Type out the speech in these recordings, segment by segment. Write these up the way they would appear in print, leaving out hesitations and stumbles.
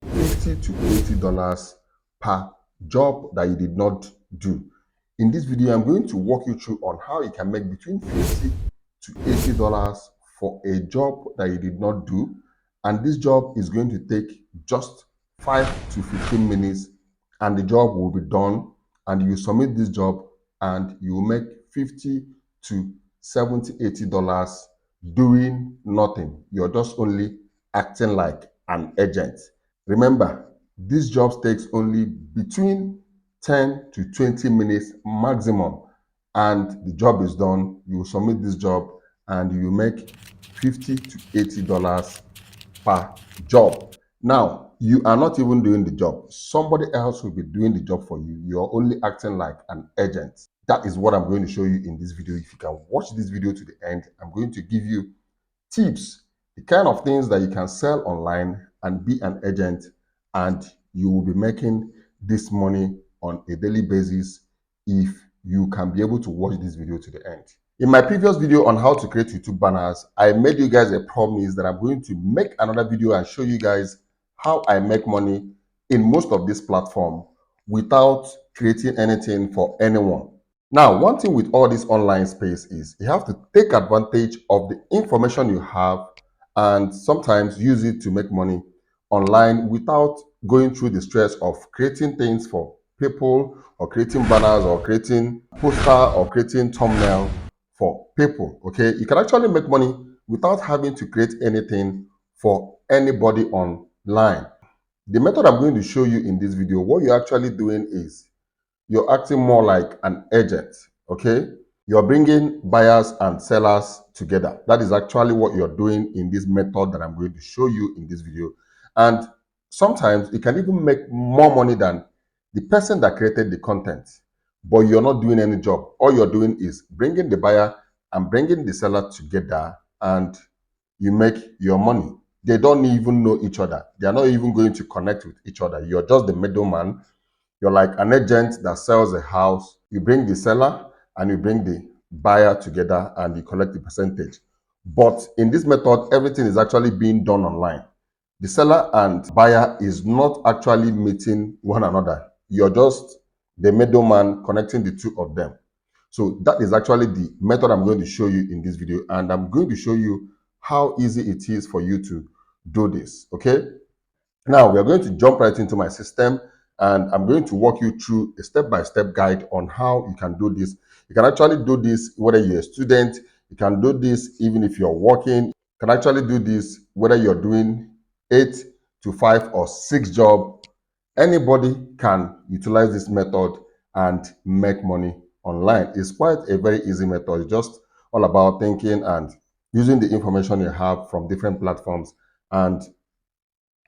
$50 to $80 per job that you did not do. In this video, I'm going to walk you through on how you can make between $50 to $80 for a job that you did not do. And this job is going to take just 5 to 15 minutes, and the job will be done. And you submit this job and you will make $50 to $70, $80 doing nothing. You're just only acting like an agent. Remember, these jobs takes only between 10 to 20 minutes maximum, and the job is done. You will submit this job and you will make $50 to $80 per job. Now, you are not even doing the job. Somebody else will be doing the job for you. You're only acting like an agent. That is what I'm going to show you in this video. If you can watch this video to the end, I'm going to give you tips, the kind of things that you can sell online and be an agent, and you will be making this money on a daily basis if you can be able to watch this video to the end. In my previous video on how to create YouTube banners, I made you guys a promise that I'm going to make another video and show you guys how I make money in most of this platform without creating anything for anyone. Now, one thing with all this online space is you have to take advantage of the information you have and sometimes use it to make money online without going through the stress of creating things for people, or creating banners, or creating poster, or creating thumbnail for people. Okay, you can actually make money without having to create anything for anybody online. The method I'm going to show you in this video, what you're actually doing is you're acting more like an agent. Okay, you're bringing buyers and sellers together. That is actually what you're doing in this method that I'm going to show you in this video. And sometimes you can even make more money than the person that created the content, but you're not doing any job. All you're doing is bringing the buyer and bringing the seller together, and you make your money. They don't even know each other. They are not even going to connect with each other. You're just the middleman. You're like an agent that sells a house. You bring the seller and you bring the buyer together and you collect the percentage. But in this method, everything is actually being done online. The seller and buyer is not actually meeting one another. You're just the middleman connecting the two of them. So that is actually the method I'm going to show you in this video. And I'm going to show you how easy it is for you to do this. Okay. Now we are going to jump right into my system, and I'm going to walk you through a step-by-step guide on how you can do this. You can actually do this whether you're a student. You can do this even if you're working. You can actually do this whether you're doing 8 to 5 or 6 job. Anybody can utilize this method and make money online. It's quite a very easy method. It's just all about thinking and using the information you have from different platforms and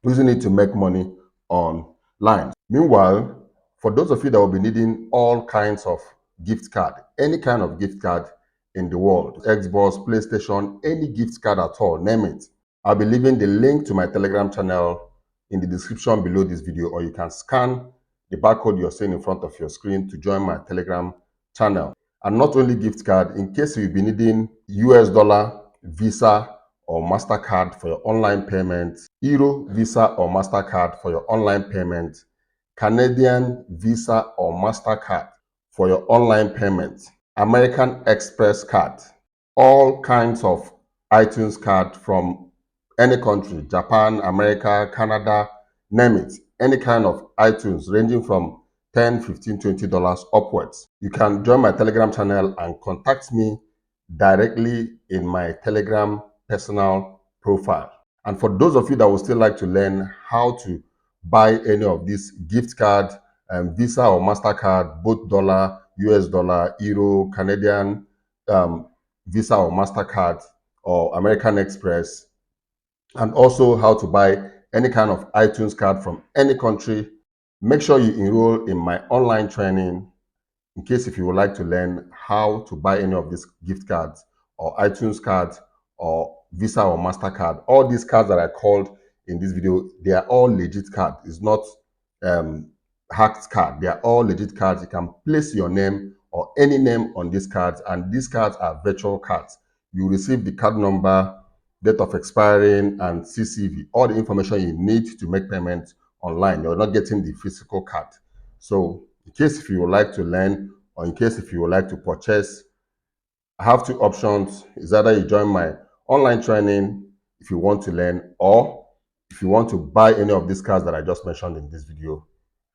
using it to make money online. Meanwhile, for those of you that will be needing all kinds of gift card, any kind of gift card in the world, Xbox, PlayStation, any gift card at all, name it, I'll be leaving the link to my Telegram channel in the description below this video, or you can scan the barcode you're seeing in front of your screen to join my Telegram channel. And not only gift card, in case you'll be needing US dollar, Visa, or MasterCard for your online payments, Euro, Visa, or MasterCard for your online payments, Canadian Visa or MasterCard for your online payments, American Express card, all kinds of iTunes card from any country, Japan, America, Canada, name it, any kind of iTunes ranging from $10, $15, $20 upwards. You can join my Telegram channel and contact me directly in my Telegram personal profile. And for those of you that would still like to learn how to buy any of these gift cards, Visa or MasterCard, both dollar, US dollar, Euro, Canadian Visa or MasterCard, or American Express, and also how to buy any kind of iTunes card from any country, make sure you enroll in my online training in case if you would like to learn how to buy any of these gift cards or iTunes cards or Visa or MasterCard. All these cards that I called in this video, they are all legit cards. It's not hacked card. They are all legit cards. You can place your name or any name on these cards, and these cards are virtual cards. You receive the card number date of expiring, and CCV, all the information you need to make payments online. You're not getting the physical card. So in case if you would like to learn, or in case if you would like to purchase, I have two options. Is either you join my online training if you want to learn, or if you want to buy any of these cards that I just mentioned in this video,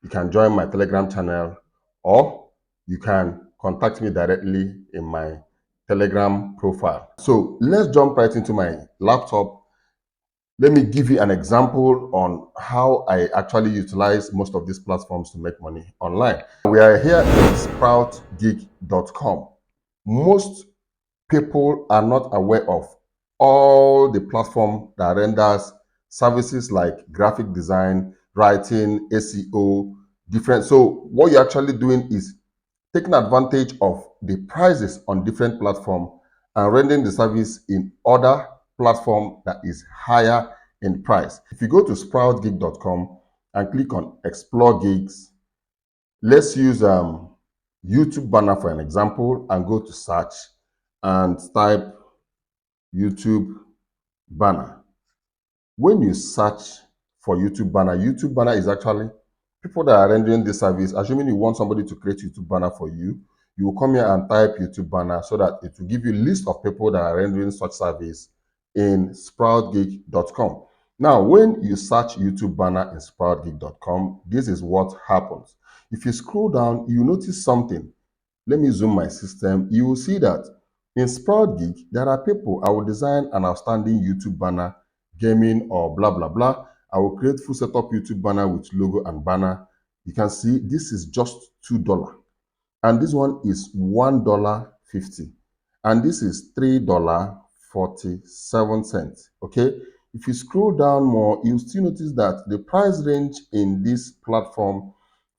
you can join my Telegram channel, or you can contact me directly in my Telegram profile. So let's jump right into my laptop. Let me give you an example on how I actually utilize most of these platforms to make money online. We are here in sproutgig.com. Most people are not aware of all the platform that renders services like graphic design, writing, SEO, different. So what you're actually doing is taking advantage of the prices on different platforms and rendering the service in other platform that is higher in price. If you go to sproutgig.com and click on explore gigs, let's use YouTube banner for an example, and go to search and type YouTube banner. When you search for YouTube banner is actually people that are rendering this service. Assuming you want somebody to create YouTube banner for you, you will come here and type YouTube banner so that it will give you a list of people that are rendering such service in sproutgig.com. Now, when you search YouTube banner in sproutgig.com, this is what happens. If you scroll down, you notice something. Let me zoom my system. You will see that in Sprout Geek, there are people. I will design an outstanding YouTube banner, gaming or blah, blah, blah. I will create full setup YouTube banner with logo and banner. You can see this is just $2. And this one is $1.50. And this is $3.47. Okay. If you scroll down more, you'll still notice that the price range in this platform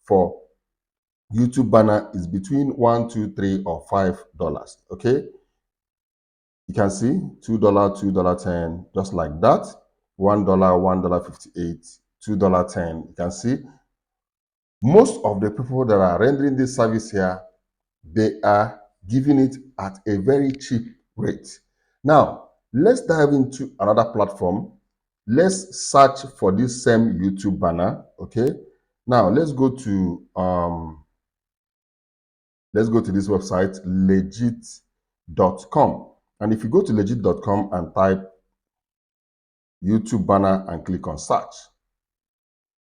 for YouTube banner is between $1, $2, $3, or $5. Okay, you can see $2, $2.10, just like that. $1, $1.58, $2.10. You can see most of the people that are rendering this service here, they are giving it at a very cheap rate. Now, let's dive into another platform. Let's search for this same YouTube banner. Okay, now let's go to this website, legit.com. And if you go to legit.com and type YouTube banner and click on search,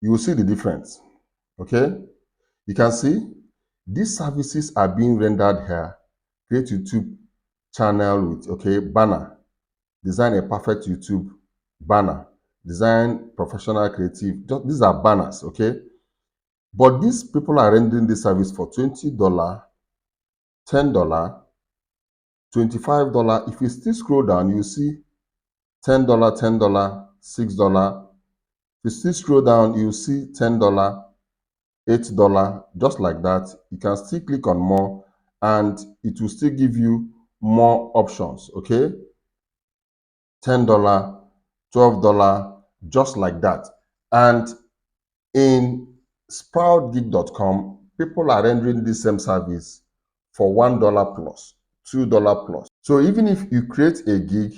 you will see the difference. Okay, you can see these services are being rendered here. Create YouTube channel with, okay, banner, design a perfect YouTube banner, design professional creative. Just, these are banners. Okay, but these people are rendering this service for $20, $10, $25. If you still scroll down, you see $10, $10, $6. If you still scroll down, you see $10, $8, just like that. You can still click on more and it will still give you more options. Okay, $10, $12, just like that. And in sproutgig.com, people are rendering the same service for $1 plus, $2 plus. So even if you create a gig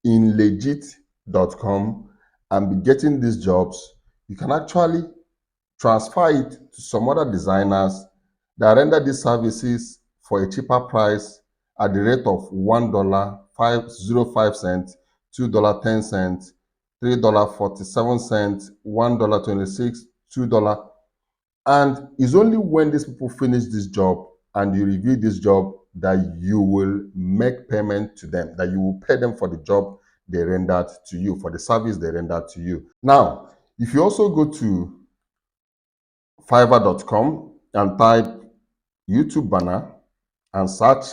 in legit.com and be getting these jobs, you can actually transfer it to some other designers that render these services for a cheaper price at the rate of $1.05, $2.10, $3.47, $1.26, $2. And it's only when these people finish this job and you review this job that you will make payment to them, that you will pay them for the job they rendered to you, for the service they rendered to you. Now, if you also go to fiverr.com and type YouTube banner and search,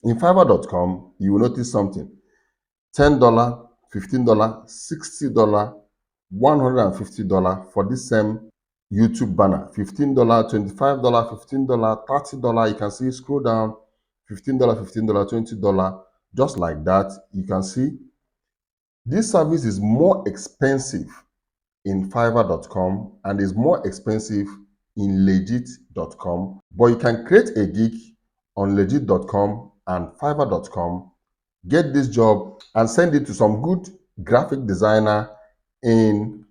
in fiverr.com, you will notice something. $10, $15, $60, $150 for this same YouTube banner. $15, $25, $15, $30. You can see, scroll down, $15, $15, $20, just like that. You can see this service is more expensive in fiverr.com and is more expensive in legit.com. But you can create a gig on legit.com and fiverr.com get this job and send it to some good graphic designer in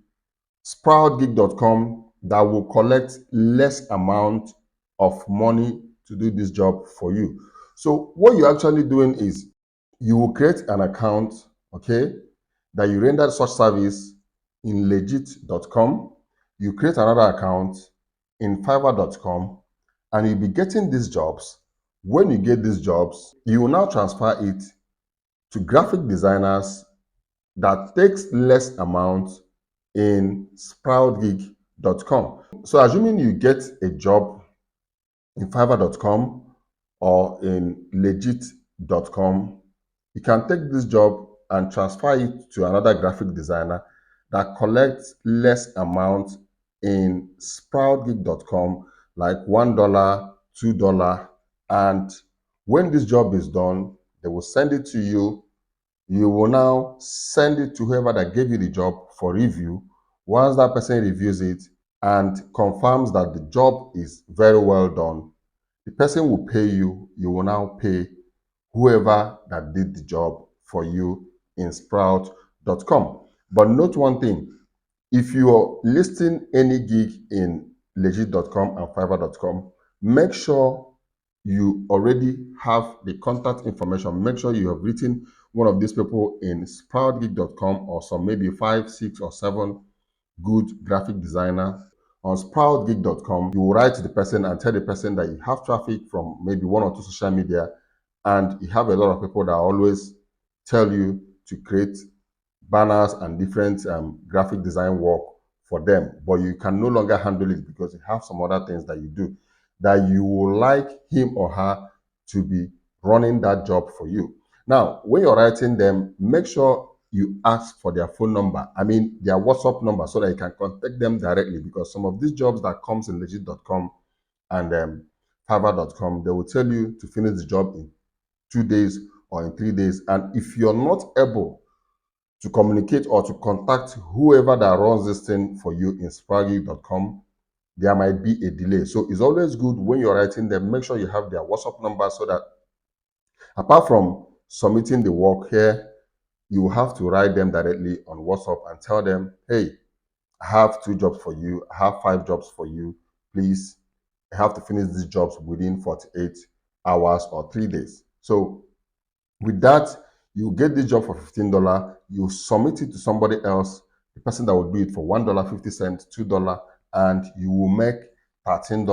sproutgig.com that will collect less amount of money to do this job for you. So what you're actually doing is you will create an account, okay, that you render such service in legit.com. You create another account in fiverr.com and you'll be getting these jobs. When you get these jobs, you will now transfer it to graphic designers that takes less amount in sproutgig.com. So assuming you get a job in fiverr.com or in legit.com, you can take this job and transfer it to another graphic designer that collects less amount in sproutgig.com, like $1, $2. And when this job is done, they will send it to you. You will now send it to whoever that gave you the job for review. Once that person reviews it and confirms that the job is very well done, the person will pay you. You will now pay whoever that did the job for you in sprout.com. But note one thing, if you are listing any gig in legit.com and fiverr.com, make sure you already have the contact information. Make sure you have written one of these people in sproutgig.com or some maybe 5, 6, or 7 good graphic designer. On sproutgig.com, you will write to the person and tell the person that you have traffic from maybe 1 or 2 social media and you have a lot of people that always tell you to create banners and different graphic design work for them, but you can no longer handle it because you have some other things that you do, that you would like him or her to be running that job for you. Now, when you're writing them, make sure you ask for their phone number, their WhatsApp number, so that you can contact them directly, because some of these jobs that comes in legit.com and fiverr.com, they will tell you to finish the job in 2 days or in 3 days. And if you're not able to communicate or to contact whoever that runs this thing for you in sproutgig.com, there might be a delay. So it's always good when you're writing them, make sure you have their WhatsApp number, so that apart from submitting the work here, you have to write them directly on WhatsApp and tell them, hey, I have 2 jobs for you, I have 5 jobs for you. Please, I have to finish these jobs within 48 hours or 3 days. So with that, you get this job for $15, you submit it to somebody else, the person that will do it for $1.50, $2, and you will make $13,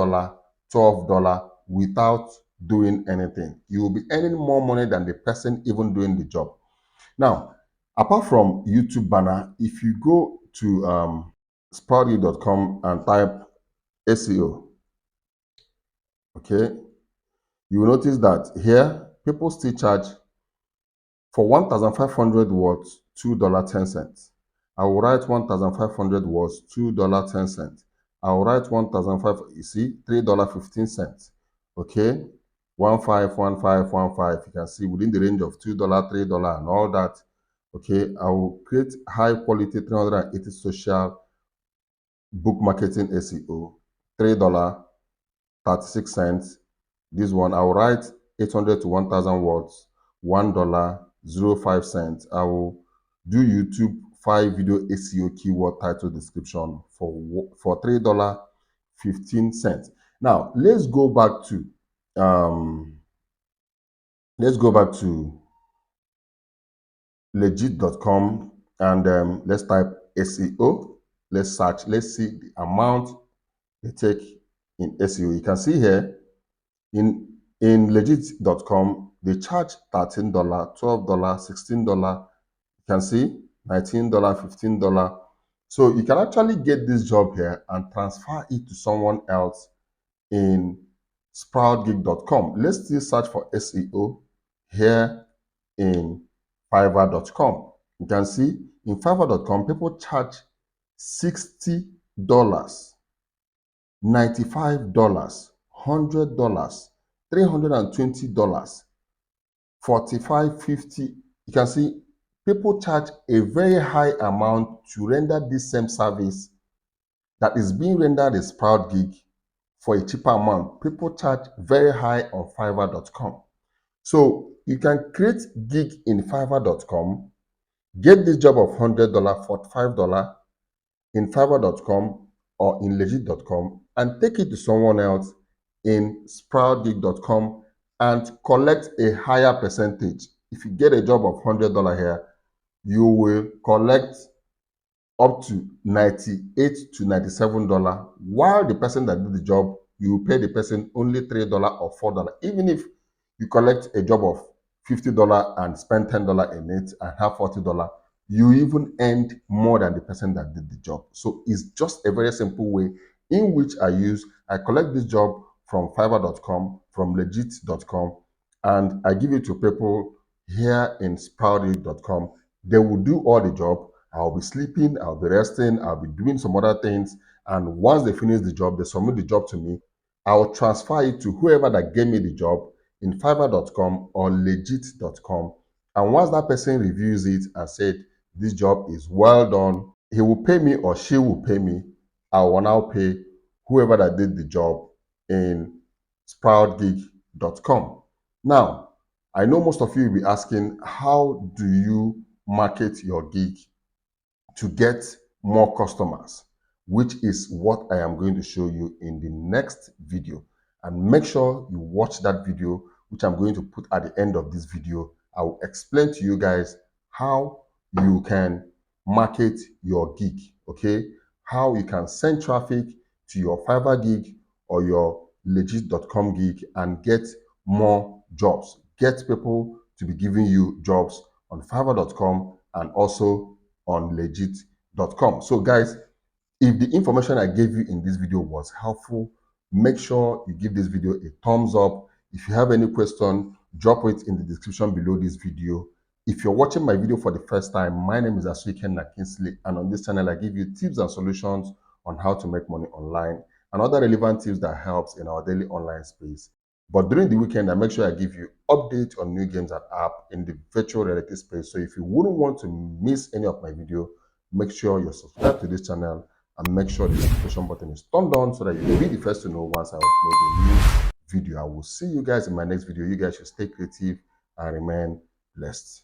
$12 without doing anything. You will be earning more money than the person even doing the job. Now, apart from YouTube banner, if you go to sprouty.com and type SEO, okay, you will notice that here people still charge for 1,500 words, $2.10. I will write 1,500 words, $2.10. I will write 1,500, you see, $3.15. Okay, 151515. You can see within the range of $2, $3, and all that. Okay, I will create high quality 380 social book marketing SEO, $3.36. This one, I will write 800 to 1,000 words, $1.05. I will do YouTube 5 video SEO keyword title description for $3.15. Now let's go back to legit.com and let's type SEO. Let's search. Let's see the amount they take in SEO. You can see here in legit.com, they charge $13, $12, $16. You can see $19, $15. So you can actually get this job here and transfer it to someone else in sproutgig.com. Let's still search for SEO here in fiverr.com. You can see in fiverr.com, people charge $60, $95, $100, $320, 45, 50. You can see people charge a very high amount to render this same service that is being rendered as SproutGig for a cheaper amount. People charge very high on fiverr.com. So you can create gig in Fiverr.com, get this job of $100 for $5 in Fiverr.com or in Legit.com and take it to someone else in SproutGig.com and collect a higher percentage. If you get a job of $100 here, you will collect up to $98 to $97, while the person that did the job, you will pay the person only $3 or $4. Even if you collect a job of $50 and spend $10 in it and have $40, you even earned more than the person that did the job. So it's just a very simple way in which I collect this job from Fiverr.com, from Legit.com, and I give it to people here in Sprouty.com. They will do all the job. I'll be sleeping, I'll be resting, I'll be doing some other things. And once they finish the job, they submit the job to me. I'll transfer it to whoever that gave me the job in Fiverr.com or Legit.com. And once that person reviews it and said, this job is well done, he will pay me or she will pay me. I will now pay whoever that did the job in SproutGig.com. Now, I know most of you will be asking, how do you market your gig to get more customers, which is what I am going to show you in the next video. And make sure you watch that video, which I'm going to put at the end of this video. I will explain to you guys how you can market your gig, okay? How you can send traffic to your Fiverr gig or your Legit.com gig and get more jobs. Get people to be giving you jobs on Fiverr.com and also on Legit.com. So guys, if the information I gave you in this video was helpful, make sure you give this video a thumbs up. If you have any question, drop it in the description below this video. If you're watching my video for the first time, my name is Asuiken Nakinsley, and on this channel I give you tips and solutions on how to make money online and other relevant tips that helps in our daily online space. But during the weekend, I make sure I give you updates on new games and app in the virtual reality space. So if you wouldn't want to miss any of my video, make sure you're subscribed to this channel and make sure the notification button is turned on so that you will be the first to know once I upload a new video. I will see you guys in my next video. You guys should stay creative and remain blessed.